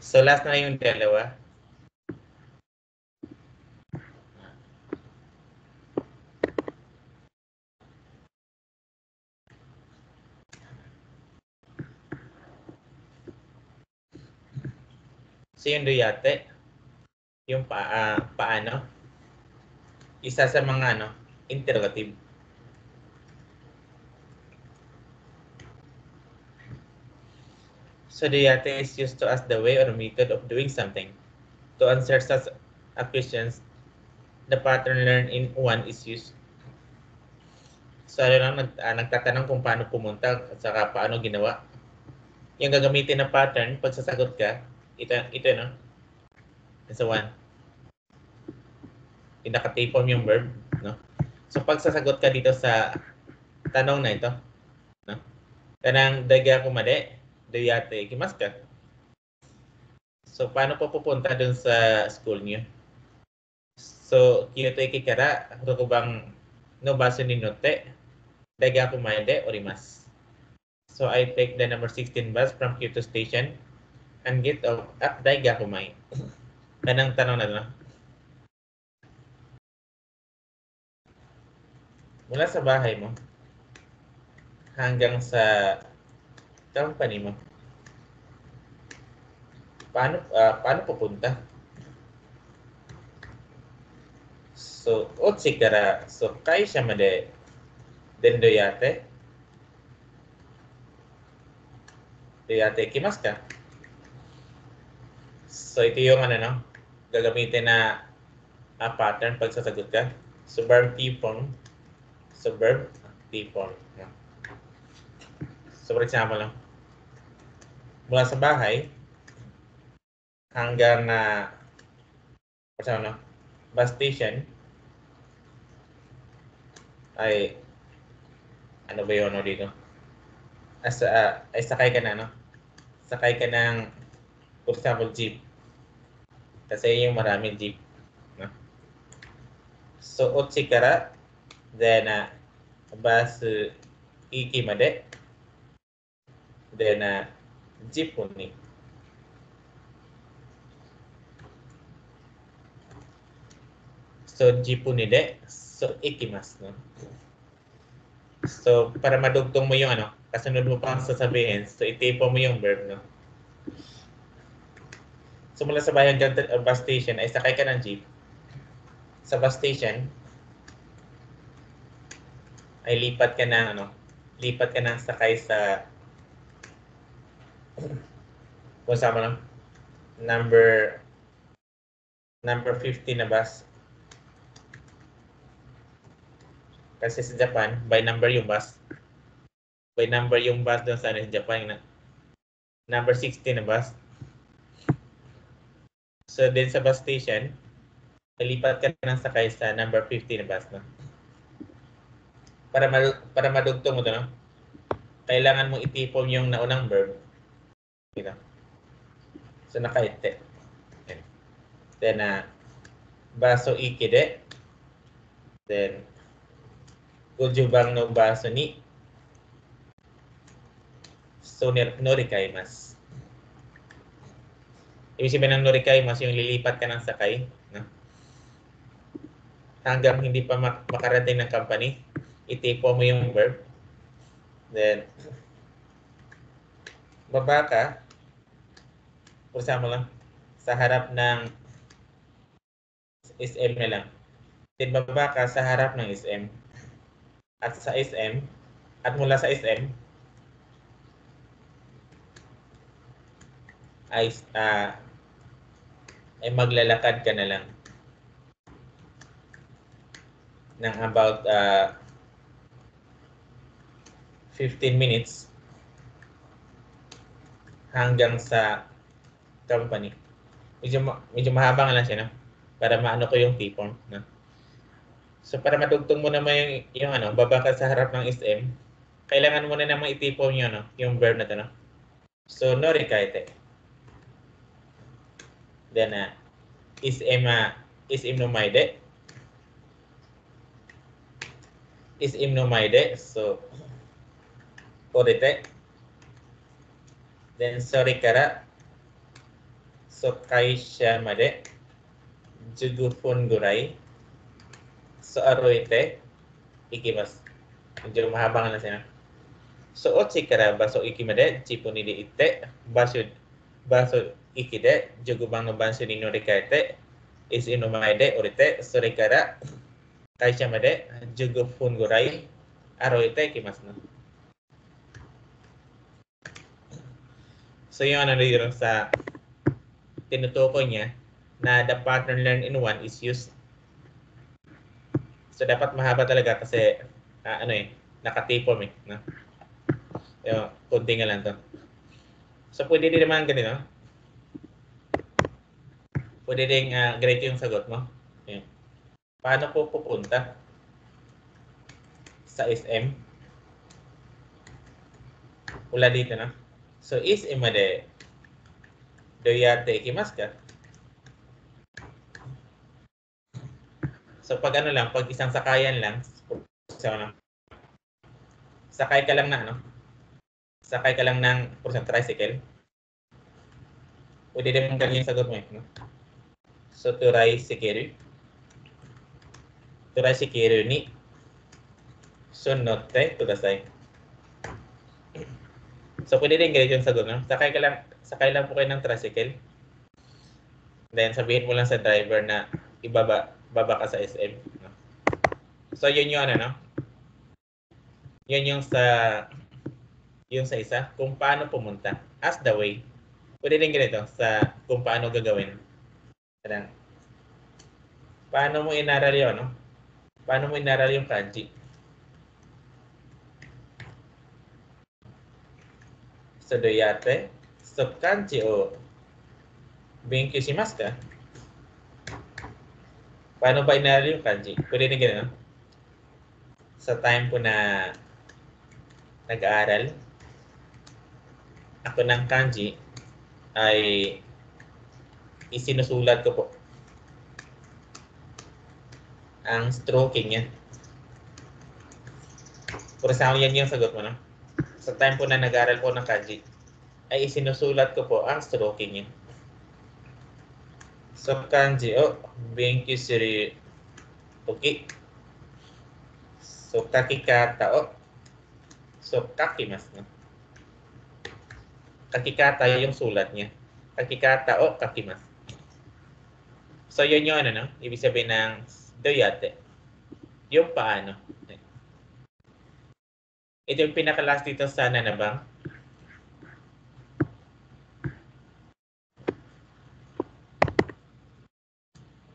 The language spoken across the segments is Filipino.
So last na yung dalawa. So yung duyate, yung paano, isa sa mga interrogative. So duyate is used to ask the way or method of doing something. To answer such questions, the pattern learned in one is used. So lang nagtatanong kung paano pumunta at saka paano ginawa. Yung gagamitin na pattern, pag sasagot ka, ito no? Sa one. Yung naka-tapeform yung verb, no? So pag sasagot ka dito sa tanong na ito, no? Kanang daga kumade, dayate ikimasu ka. So paano po pupunta dun sa school niyo? So kiyoto ikikara, rokubang no baso ni note, daga kumade orimasu. So I take the number 16 bus from Kyoto Station and get off at Daigakumai. Kanang tanong na lang. Mula sa bahay mo hanggang sa company mo, paano pupunta? So, otsi kara, so kaisha made dendo yate ikimasu ka? So, ito yung gagamitin na pattern pag sasagot ka. So, verb T form. So, verb T form. So, for example, mula sa bahay hanggang bus station ay ano ba yun dito? Ay sakay ka na, sakay ka ng, for example, jeep. Kasi yung maraming jeep. No? So, otsi kara, then, bus ikimade, then, jeep ni. So, jeepuni de, so ikimasu. No? So, para madugtong mo yung kasunod mo pang sasabihin, so itipo mo yung verb, no? So, mula sa bayan hanggang bus station, ay sakay ka ng jeep. Sa bus station, ay lipat ka ng sakay sa kung sama lang, number 50 na bus. Kasi sa Japan, by number yung bus. By number yung bus doon sa Japan. Number 60 na bus. So, din sa bus station, lipat ka ng sakay sa number 50 na bus. No? Para madugtong mo ito, no? Kailangan mo itipon yung naunang verb. Dito. So, nakaite. Then, baso ikide. Then, gojubang no baso ni. So, norikaimasu. Ibig sabihin ng norikaimasu, yung lilipat ka ng sakay. No? Hanggang hindi pa makarating ng company, itipo mo yung verb. Then, baba ka, for example lang, sa harap ng SM na lang. Then, baba ka sa harap ng SM. At sa SM, at mula sa SM, ay maglalakad ka na lang ng about 15 minutes hanggang sa company. Medyo mahaba nga lang siya, no? Para maano ko yung T-form, no? So, para madugtong mo naman yung baba ka sa harap ng SM, kailangan mo na naman itipon yung verb na to, no? So, norikaite. Then, SM no maide. SM no maide. So, orite. Then, sorry kara. So, kaisha made jugufun guray. So, aroite ikimasu. Medyo mahaba nga na siya. So, ochi kara baso ikimade chipuni de itte baso ikide jugubang no bansu ni norikate is inumaide orite so rekara kaisha made jugufun guray aroite ikimasu no. So, yung ano dito sa tinutukoy niya na the pattern learned in one is used. So, dapat mahaba talaga kasi nakatipom no? Yung, kunti nga lang to. So, pwede din naman ganito. Pwede din ganito yung sagot mo. Ayan. Paano po pupunta sa SM? Wala dito, no? So, SM de doyate ikimasu ka? So, pag pag isang sakayan lang, so, sakay ka lang na, sakay ka lang ng tricycle, pwede din ganyan yung sagot mo, no? So, tricycle ni sunnotte kudasai. So, pwede din ganyan yung sagot, no? Sakay lang po kayo ng tricycle. Then, sabihin mo lang sa driver na baba ka sa SM, no? So, yun yung yun yung sa isa, kung paano pumunta. As the way. Pwede din ganito sa kung paano gagawin. Paano mo inaral yun, no? Paano mo inaral yung kanji? So, doyate, so kanji o benkyou shimasu ka? Paano ba inaral yung kanji? Pwede din ganito, no? Sa time ko na nag-aaral ako ng kanji ay isinusulat ko po ang stroking niya. For example, yan yung sagot mo, no? Sa time po na nag-aaral po ng kanji ay isinusulat ko po ang stroking niya. So, kanji o benkyou suru toki. So, kakikata o so kakimasu, no? Kakikata yung sulat niya. Kakikata o kakimasu. So, yun yung no? Ibig sabihin ng doyate. Yung paano. Ito yung pinaka-last dito sa nanabang.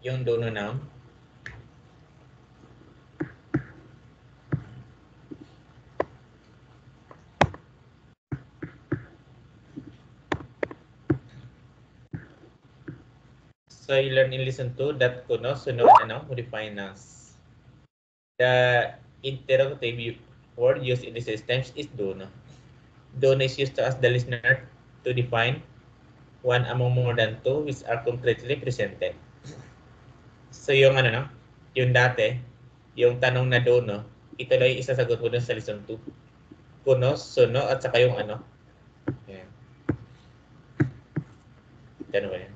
Yung dono noun. So, you learn in lesson 2 that kuno, sunod, modify nouns. The interrogative word used in this sentence is dono. Dono is used to ask the listener to define one among more than two which are concretely presented. So, yung yung dati, yung tanong na dono, ito lang yung isasagot mo dun sa lesson 2. Kuno, suno, at saka yung Yan. Ganun ba yan?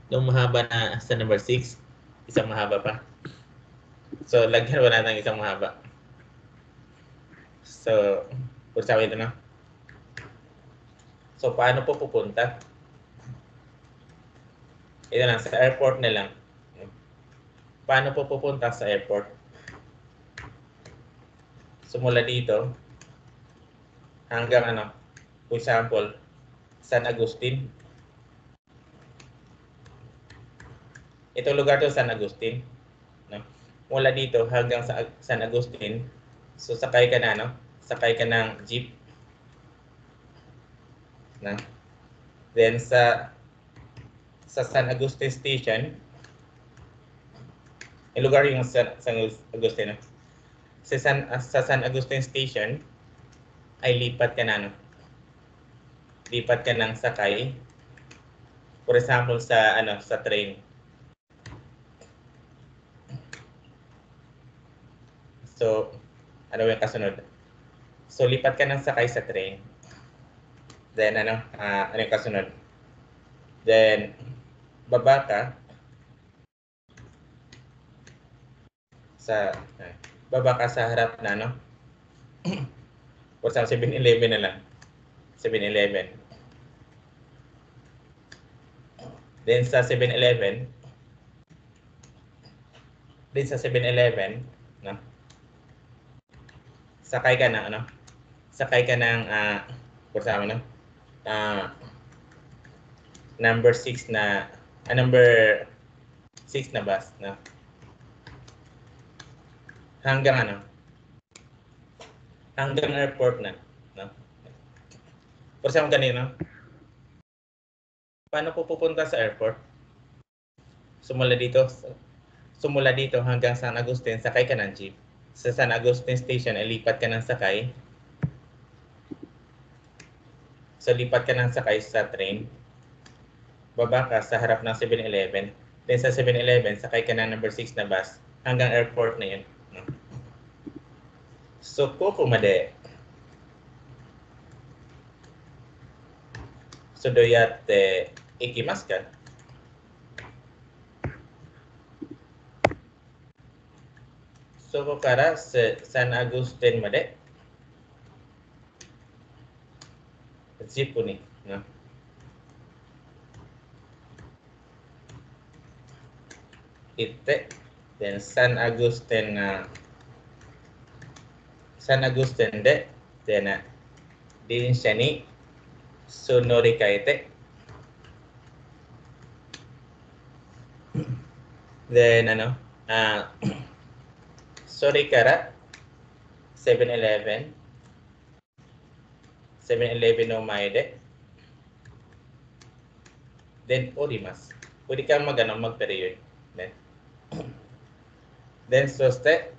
Nung mahaba na sa number 6, isang mahaba pa. So, lagyan ba natin isang mahaba? So, sabi ito na. So, paano po pupunta? Ito lang, sa airport na lang. Paano po pupunta sa airport? So, mula dito, hanggang for example, San Agustin. Ito lugar to San Agustin, no? Mula dito hanggang sa San Agustin, so sakay ka na, sakay ka ng jeep, no? Then sa San Agustin Station, yung lugar yung San Agustin, no? Sa San Agustin Station ay lipat ka na, lipat ka ng sakay, for example sa sa train. So, yung kasunod? So, lipat ka ng sakay sa train. Then ano yung kasunod? Then baba ka sa harap na ano. For example, 7-Eleven na lang. 7-Eleven. Then sa 7-Eleven, no? Sakay ka ng ano? Sakay ka ng for example, no? Number 6 na bus, no? Hanggang airport na, no? For example, kanina, paano po pupunta sa airport? Sumula dito hanggang San Agustin, sakay ka ng jeep. Sa San Agustin Station, lipat ka ng sakay. So, lipat ka ng sakay sa train. Baba ka sa harap ng 7-Eleven. Then sa 7-Eleven, sakay ka ng number 6 na bus. Hanggang airport na yun. No? So, kukumade. So, doyate ikimasu ka? So, ko kara sa San Agustin made. Jeep po ni. No? Ite. Then San Agustin de. Then din siya ni Sonori kaite. Then sorry kara 7-Eleven no maide. Then orimasu. Pwede kang mag-period. Then soste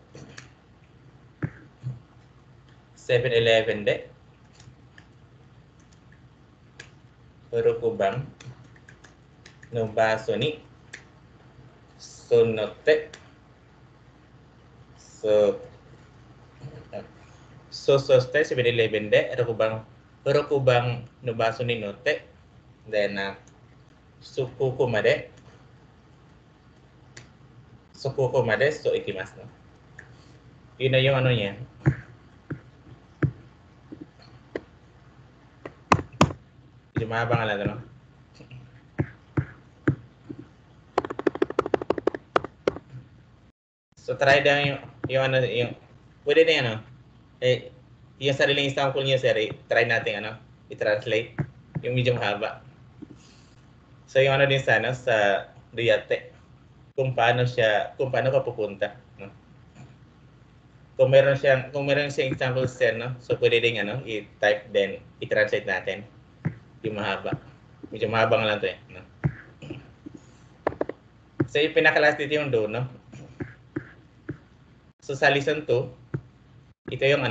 7-Eleven de urukubang no baso ni sunotte. So soste 7-Eleven de urukubang no baso ni notte. Then sukuku made so ikimasu. No? Yun na yung niya. Medyo mahaba nga lang, no? So try lang yung pwede na yan, no? Yung sariling example niyo, sir, try natin i-translate yung medyo mahaba. So yung din sa Duyate, kung paano ka pupunta, no? Kung meron siyang example, sir, no? So pwede din i-type then i-translate natin yung mahaba. Medyo mahaba nga lang to, no? So yung pinaka-last dito yung do, no? So sa lesson 2, ito yung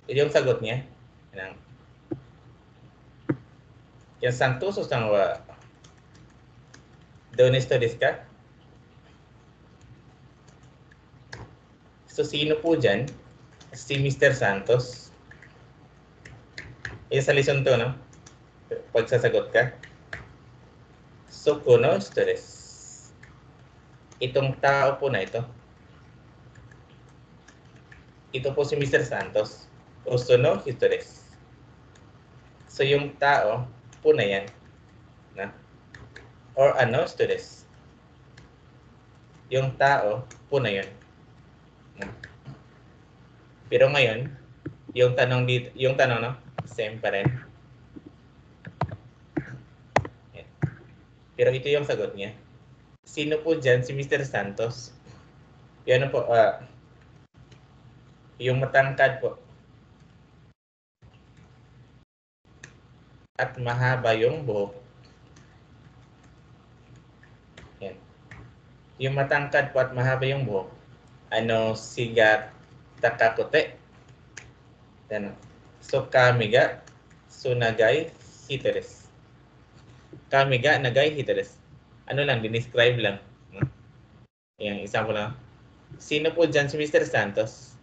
yung sagot niya. Yung santuso sang wa donesto desu ka? So sino po dyan? Si Mr. Santos. Yung sa lesson 2, no? Pagsasagot ka. So kuno stress. Itong tao po na ito. Ito po si Mr. Santos. Uso no stress. So yung tao po na yan. Na? Or stress. Yung tao po na yun. Na? Pero ngayon, yung tanong no, same pa rin. Pero ito yung sagot niya. Sino po dyan si Mr. Santos? Yan po, yung matangkad po. At mahaba yung buhok. Yan. Yung matangkad po at mahaba yung buhok. Siga Takakute. Yan. So, kamiga sunagay hiteres. Kamiga nagay hiteres. Lang, dinescribe lang. No? Yung example lang. Sino po dyan si Mr. Santos?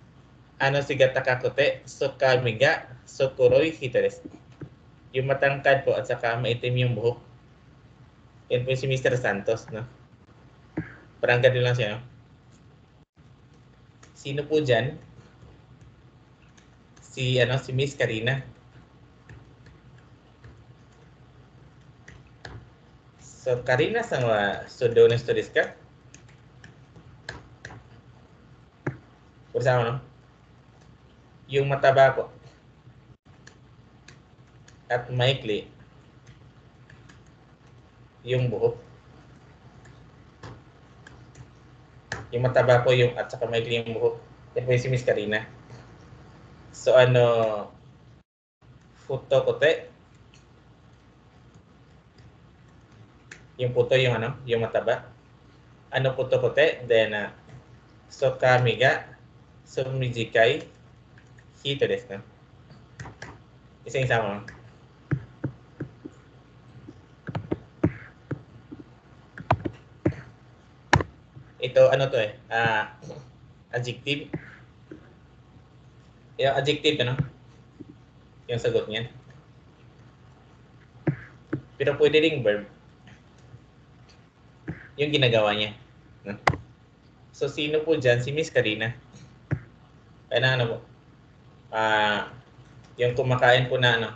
Ano si Gatakakute? So kamiga, so kuroy hito desu. Yung matangkad po at saka maitim yung buhok. Yan po si Mr. Santos, no? Parang ganun lang siya, no? Sino po dyan? Si Miss Karina. So, Karina-san wa sudo no hito desu ka? Bersama, no? Yung mataba po. At maikli. Yung buhok. Yung mataba po yung at saka maikli yung buhok. Yan po yung si Miss Karina. So, Futokote. Yung puto, yung mataba. Ano Futokote? Then, so kamiga, so mijikai, hito desu, no? Isa-isa mo. Ito, ano to eh? Adjective. Yung adjective, ano? Yung sagot niyan. Pero pwede ring verb. Yung ginagawa niya. No? So, sino po dyan? Si Miss Karina. Kaya na ano po? Yung kumakain po na ano?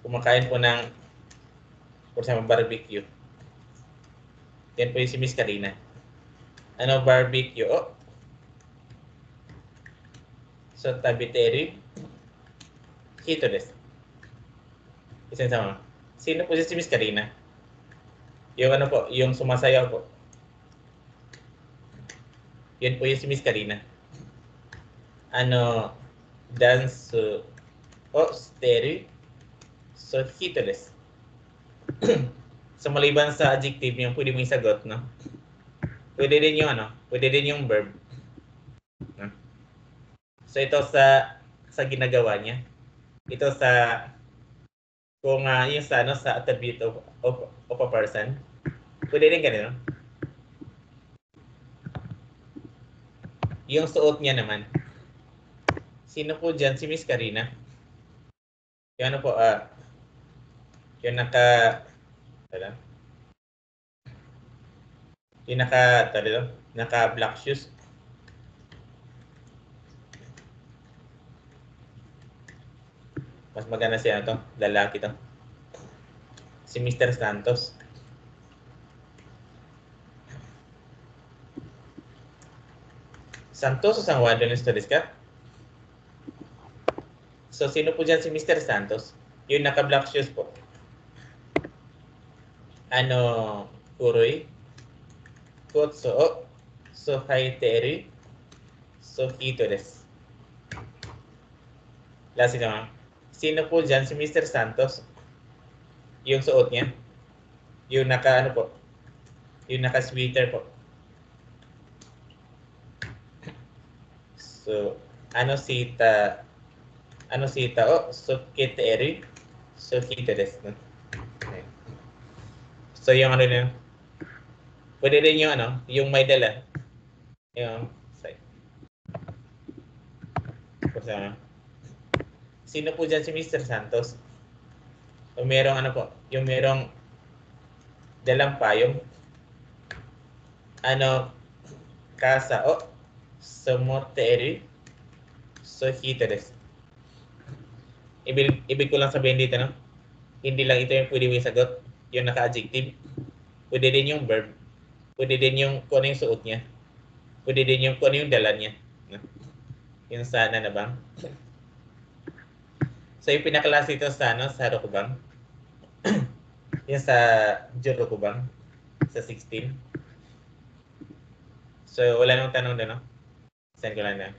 Kumakain po ng, for example, barbecue. Yan po yung si Miss Karina. Ano barbecue? Oh. So, tabiteri. Hito desu. Isa sama. Sino po si Miss Karina? Yung ano po, yung sumasayaw po. Yan po yung si Miss Karina. Ano, dance, stereo. So, hito desu. So, maliban sa adjective yung pwede mong isagot, no? Pwede din yung pwede din yung verb. No? So, ito sa ginagawa niya. Ito kung yung sa attribute of a person. Pwede din ganun, no? Yung suot niya naman. Sino po dyan? Si Miss Karina. Yung po, yung naka black shoes. Mas maganda siya to, lalaki to. Si Mr. Santos. Santos o San Juan de Studies ka? So, sino po dyan si Mr. Santos? Yung naka-black shoes po. Kuroy? Kotso? So, haiteru? So, hito desu. Last naman. Sino po dyan si Mr. Santos? Yung suot niya? Yung po? Yung naka-sweater po. So, sita? So, kiteru? So, hito desu. Okay. So, yung na pwede rin yung yung may dala. Yung, sino po dyan si Mr. Santos? Yung merong yung merong dalang payong. Kasa o sumoteru so hito desu. Ibig ko lang sabihin dito, no? Hindi lang ito yung pwede mong sagot, yung naka-adjective. Pwede din yung verb. Pwede din yung kung ano yung suot niya. Pwede din yung kung ano yung dala niya. No? Yung sana na bang. So, yung pinaklase ito sa Rokubang. Yung sa Jorokubang. Sa 16. So, wala nang tanong doon, no? Send ko lang na.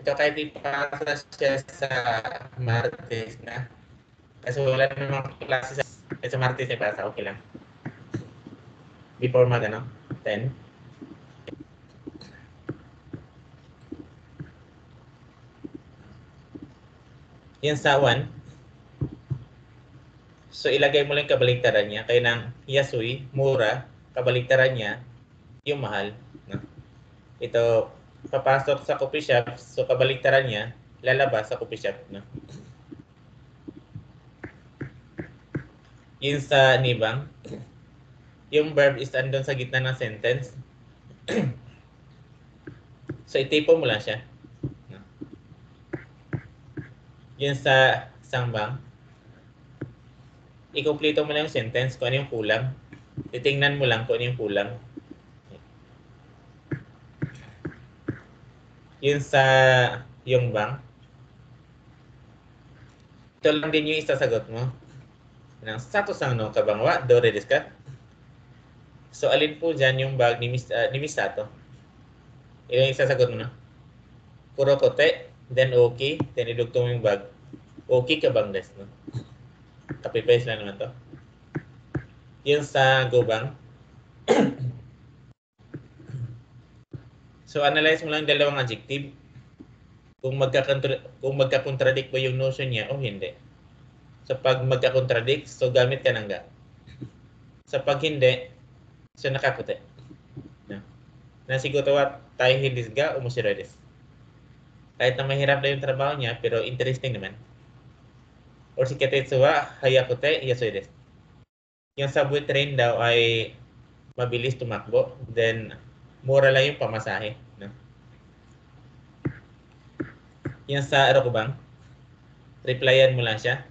ito kahit ipasa siya sa Martes na. Kasi wala namang klase sa Martes ipasa, okay lang. Before mag, 10. Yan sa 1. So, ilagay mo lang kabaliktaran niya. Kaya ng Yasui, mura, kabaliktaran niya, yung mahal. No? Ito, papasok sa coffee shop, so kabaliktaran niya, lalabas sa coffee shop. No? Yun sa nibang, yung verb is andun sa gitna ng sentence. So, itipo mo lang siya. No? Yun sa sangbang, i-complete mo lang yung sentence kung ano yung kulang. Titingnan mo lang kung ano yung kulang. Yun sa yung bang, ito lang din yung isasagot mo. Sato sang no kabang wa dore desu ka? So alin po dyan yung bag ni Misato? Yung isasagot mo na. Kurokote, then okay, then idugtong mo yung bag. Okay ka bang desu, no? Copy-paste lang naman to. Yun sa gobang. So analyze mo lang dalawang adjective. Kung magka-contradict ba yung notion niya o hindi. So pag magka-contradict, so gamit ka ng ga. Sa pag hindi, so nakakute. Nasiguto wa tayo hindi ga o musiro desu. Kahit na mahirap na yung trabaho niya, pero interesting naman. Or si Katetsu wa hayakute yasoi desu. Yung subway train daw ay mabilis tumakbo, then mura lang yung pamasahe. No? Yung sa Arokubang, replyan mo lang siya.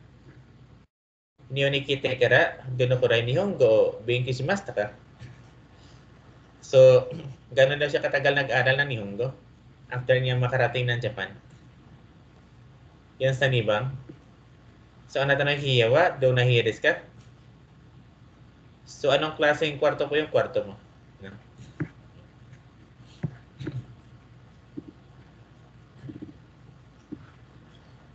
Niyoniki tekara, dono korai nihongo, benki shimashita ka? So, gano'n daw siya katagal nag-aral ng Nihongo after niya makarating ng Japan. Yan sa nibang. So, anata ng hiyawa, do nahiya desu ka? So, anong klaseng kwarto po yung kwarto mo? No?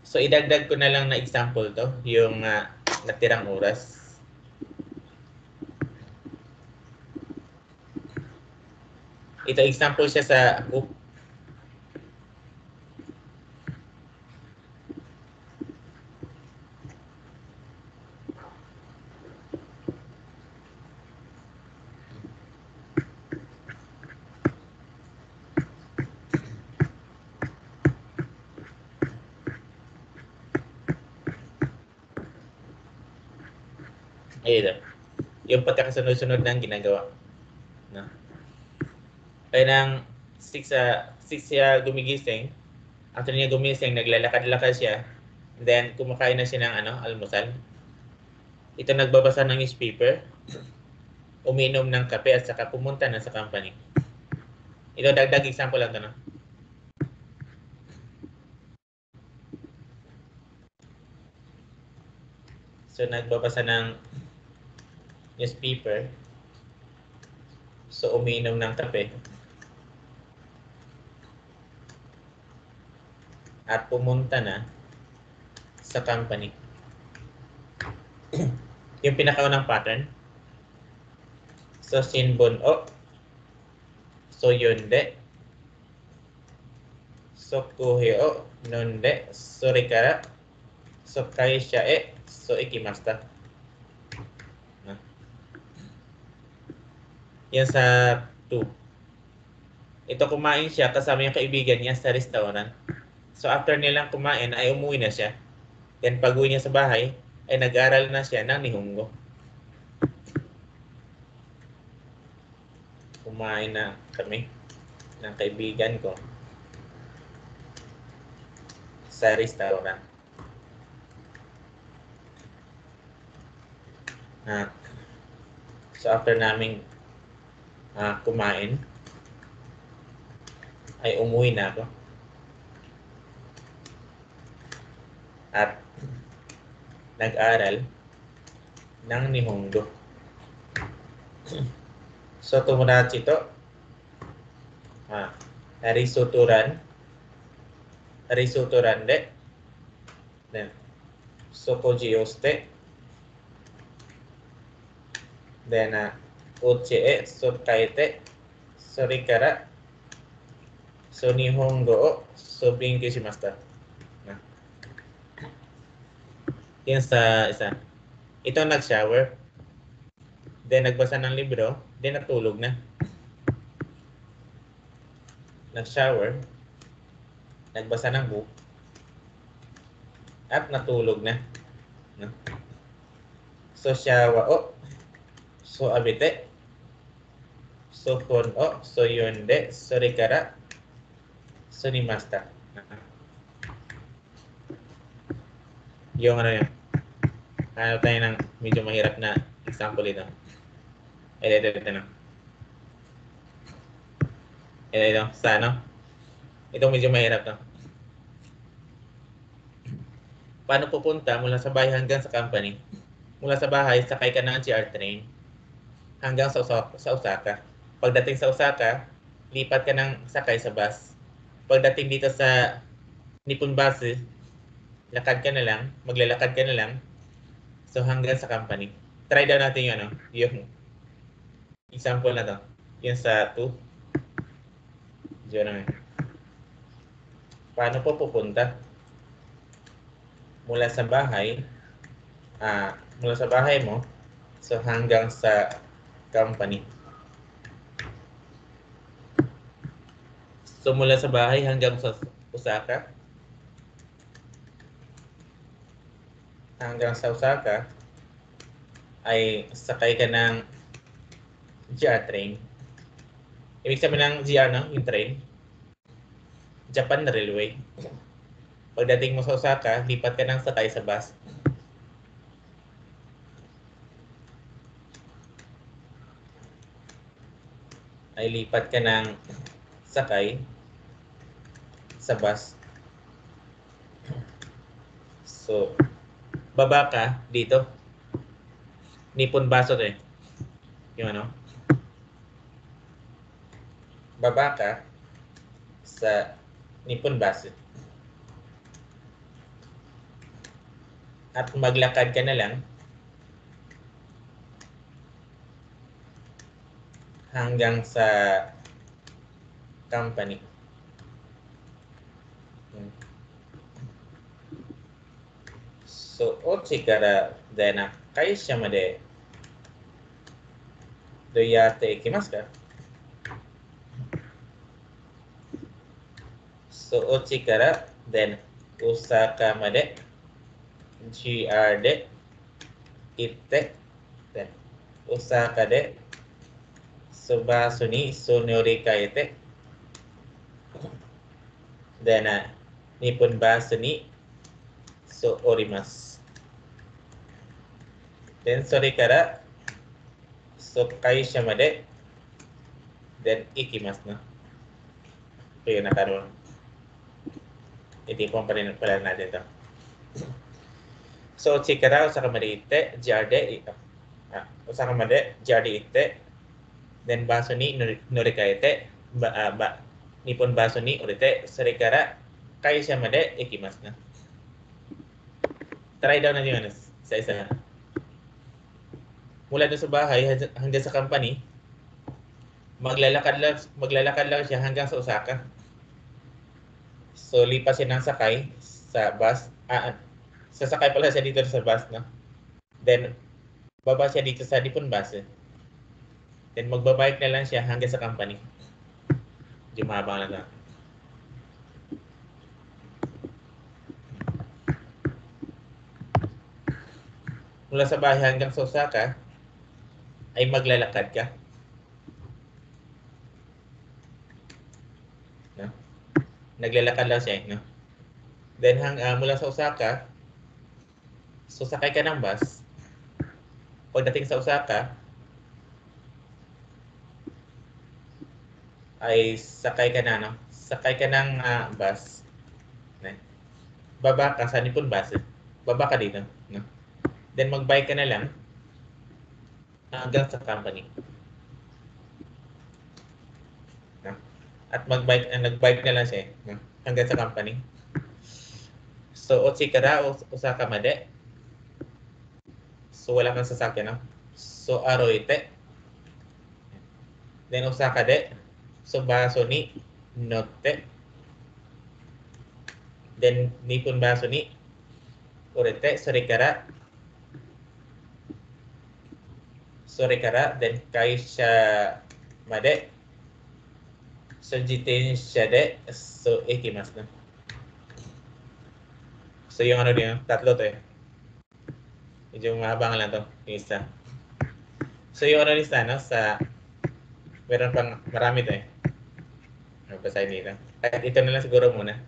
So, idagdag ko na lang na example to, yung natirang oras. Ito, example siya sa book. Ayun, yung pagkakasunod-sunod ng ginagawa. No? Kaya nang 6 siya gumigising, after niya gumising, naglalakad-lakad siya, then kumakain na siya ng almusal. Ito nagbabasa ng newspaper, uminom ng kape at saka pumunta na sa company. Ito dagdag example lang ito. No? So nagbabasa ng newspaper, so uminom ng kape, at pumunta na sa company. Yung pinakaunang pattern. So, shinbun o. So, yonde. So, kuhe o. Nonde. So, rikara. So, kaisha e. So, ikimasta. No? Yan sa 2. Ito kumain siya kasama yung kaibigan niya sa restaurant. So, after nilang kumain, ay umuwi na siya. Then, pag-uwi niya sa bahay, ay nag-aral na siya ng Nihongo. Kumain na kami ng kaibigan ko sa restaurant. So, after naming kumain, ay umuwi na ako. At nag-aral ng Nihongo. So, tomodachi to narisuturan Risutorande. Then, Sokoji Oste. Then, Uchi e Sokaete. Sori kara. So, Nihongo o so Binki shimashita. Yan sa isa. Ito nag-shower. Then, nagbasa ng libro. Then, natulog na. Nag-shower. Nagbasa ng book. At natulog na. No? So, shawa o. So, abite. So, kon o. So, yonde. So, rikara. So, nimasta. Yung ano yun. Ano tayo ng medyo mahirap na example ito. Ito. Ito. Sa ano? Ito medyo mahirap to. Paano pupunta mula sa bahay hanggang sa company? Mula sa bahay, sakay ka ng GR train hanggang sa Osaka. Pagdating sa Osaka, lipat ka ng sakay sa bus. Pagdating dito sa Nippon Bus, lakad ka na lang, maglalakad ka na lang. So hanggang sa company. Try daw natin yung example na to. Yung sa 2. Diyan naman. Paano po pupunta? Mula sa bahay mo, so hanggang sa company. So mula sa bahay hanggang sa Osaka, ay sakay ka ng GR train. Ibig sabihin ng GR, no? Yung train. Japan Railway. Pagdating mo sa Osaka, lipat ka ng sakay sa bus. Ay lipat ka ng sakay sa bus. So, baba ka dito. Nippon Bus to eh. Yung ano? Baba ka sa Nippon Bus. At maglakad ka na lang hanggang sa company. So, ochi kara dena kaisha made doyate ikimasu ka? So, ochi kara then Osaka made GR de itte then Osaka de so basu ni so norikaete then Nippon Bus ni so orimasu. Then, sore kara, so kaisha made, then ikimasu na. Ito yung nakaroon. Itipon pa rin pala natin ito. So, ochi kara, Osaka made itte, GR de, Osaka made, GR de itte, then basu ni norikaete, Nippon Bus ni orite, sore kara, kaisha made ikimasu na. Try daw na yun sa isa. Mula doon sa bahay hanggang sa company, maglalakad lang siya hanggang sa Osaka. So, lipas siya ng sakay sa bus. Sasakay pala siya dito sa bus, no? Then, baba siya dito sa Nippon Bus. Then, magbabike na lang siya hanggang sa company. Hindi mahabang na lang. Mula sa bahay hanggang sa Osaka, ay maglalakad ka. No? Naglalakad lang siya, no? Then, mula sa Osaka, so sakay ka ng bus. Pagdating sa Osaka, ay sakay ka na, no? Sakay ka ng bus. Baba ka sa Nippon Bus. Baba ka dito, no? Then mag-bike ka na lang hanggang sa company. No? At nag-bike na lang siya, no? Hanggang sa company. So, otsi kara Osaka made. So, wala kang sasakyan, no? So, aroite. Then, Osaka de. So, baso ni notte. Then, Nippon baso ni orete. Sore kara. Then, kaisha made. So, jitensha de. So, ikimasu na. So, yung ano niya, tatlo to eh. Medyo mahabang lang to, yung isa. So, yung ano nisa, no, sa, meron pang, marami to eh. Basahin dito. At ito na lang siguro muna.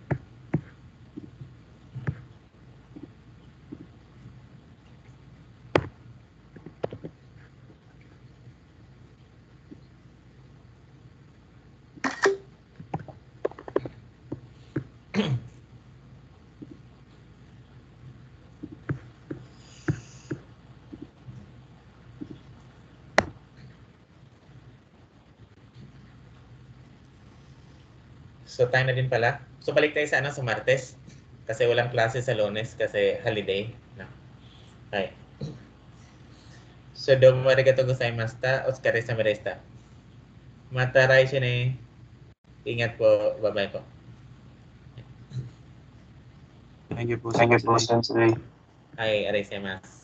So, time na din pala. So, balik tayo sa, ano, sa Martes. Kasi walang klase sa Lunes kasi holiday. No? Okay. So, domo arigatou gozaimashita. Otsukare sama deshita. Mata raishu ne. Ingat po. Bye-bye po. Thank you po, Sensei. Ay, arigatou gozaimasu.